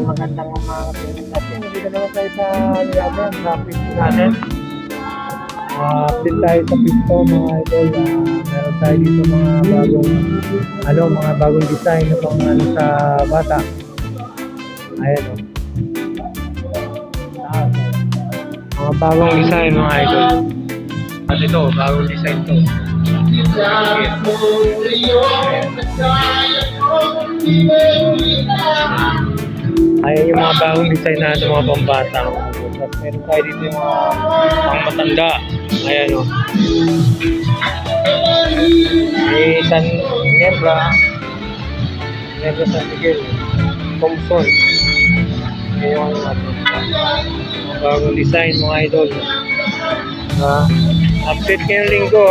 magandang umaga natin. Dito naman tayo sa traffic natin. Update tayo sa pisto mga idol. Meron tayo dito mga bagong design na pang sa bata. Ayan o. Mga bagong design mga idol. At ito, bagong design to. Ayan yung mga bagong design na ito, mga pambata. Tapos meron tayo dito yung mga pang matanda. Ayan o. May San Nebra San Miguel, Thompson. Ayan yung mga bagong design mga idol. Update ngayong linggo.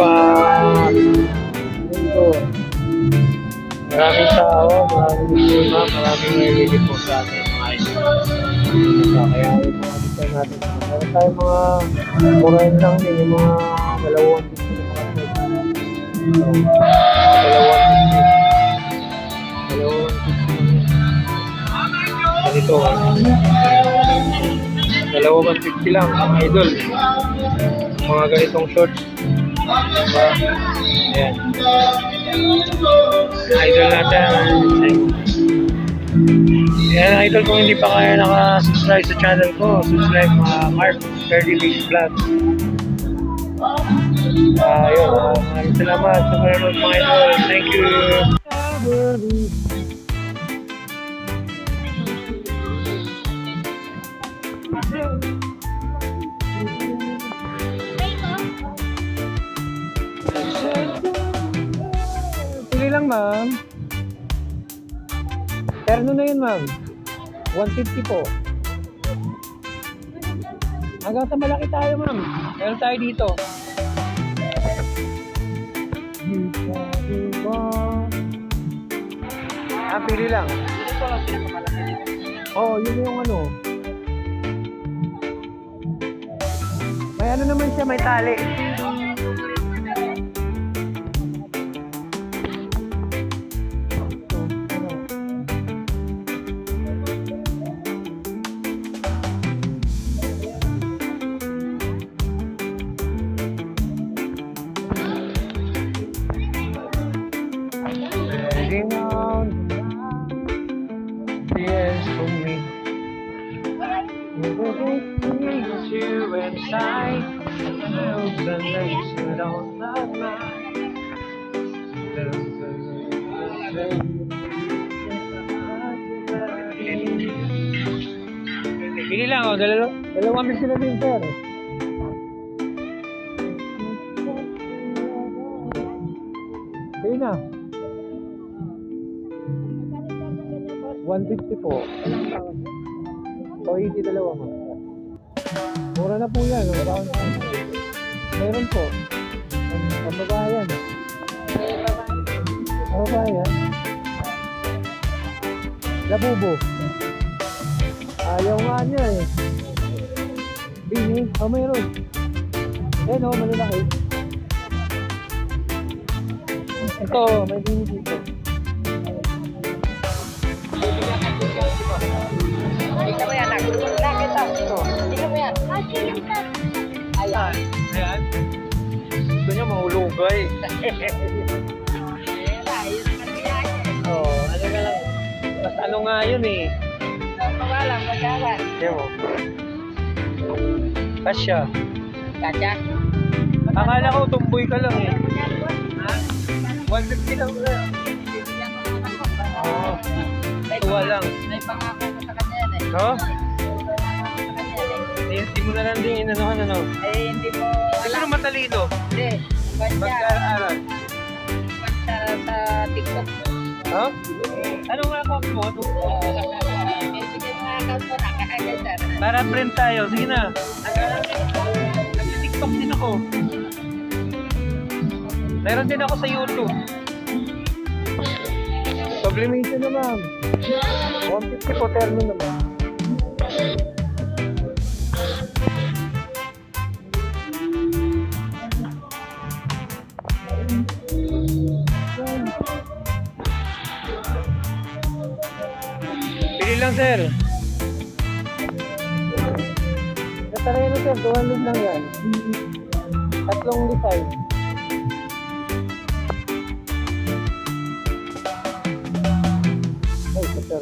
Maraming tao, maraming lima, maraming nalilip po sa atin mga idol. Kaya yung mga design natin. Meron tayo mga murahin lang din, yung mga dalawang dito ng mga set. Ganito. 250 lang mga idol. Mga ganitong shorts. Ayan. Idol natin. Ayan idol, kung hindi pa kayo naka-subscribe sa channel ko, subscribe Mark Ferdy Beach Vlog. Ayun, maraming salamat sa panonood mga idol. Thank you. Sige lang ma'am. Terno na yun ma'am. 150 po. Hanggang sa malaki tayo ma'am. Meron tayo dito. Pili lang. Oo, yun yung ano. May ano naman siya, may tali. Yes, for me. You inside the next don't love Pili lang oh, dalawang mil sila din sir. Pili na. 150 po. O, 80 dalawa mo. Mura na po yan. Meron po. Pambabayan. Pambabayan. Labubo. Ayaw nga niya eh. Bini. O, meron. Ayan o, malalaki. Ito, may bini dito. Ikaw ba yan? Nakit ako. Ikaw ba yan? Ayan. Ayan. Gusto niya mahulugay. Oo, ano ka lang. Mas ano nga yun eh. Pagalang, pagalang. Kaya mo. Kasya. Kasya? Akala ko tumboy ka lang eh. Ha? 150 lang ba? Oo. Tuwa lang. May pangako ko sa kanya yan eh. No? May pangako ko sa kanya yan eh. Hindi mo na lang din inanohan ano. Eh, hindi mo Gusto na matalino. Hindi. Basta Magkaaral. sa TikTok. Ha? Ano nga account mo? Bigyan mga account mo, nakakaganda. Para friend tayo. Sige na. Nag-TikTok din ako. Meron din ako sa YouTube. Sublimation na ma'am. 150 po terno naman. Pili lang sir. Terreno sir, 200 lang yan. Tatlong design. Ay, sir.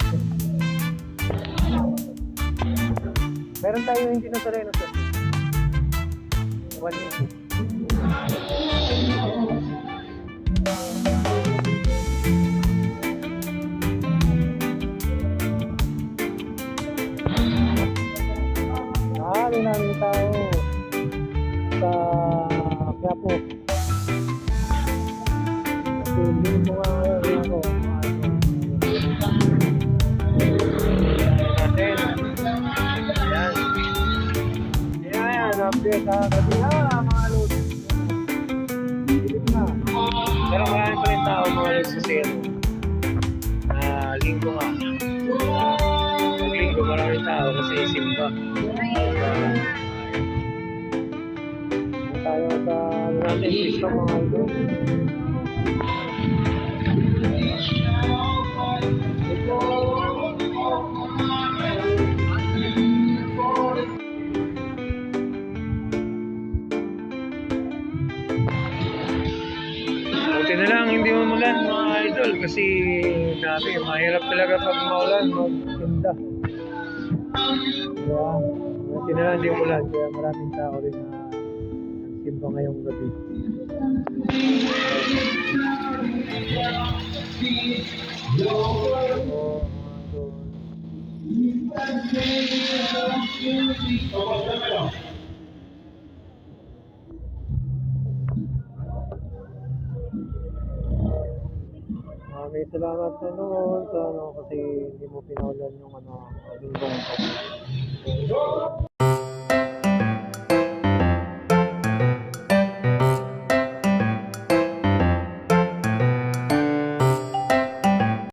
Meron tayo hindi na Terreno sir. 180. Namin tao sa Quiapo. Kasi hindi mo nga ngayon ako. Natin. Ayan. Ayan, update ha. Kasi mga load. Bilip na. Pero marami pa rin tao mga load sa sale. Linggo nga. Linggo maraming tao kasi simba. Tayo sa natin pista mga idol. Buti na lang hindi umulan mga idol kasi dati mahirap talaga pag maulan magtinda. Kaya buti na lang hindi umulan kaya maraming tao rin na nagsimba ngayong gabi. Maraming salamat na noon sa kasi hindi mo pinaulan yung linggong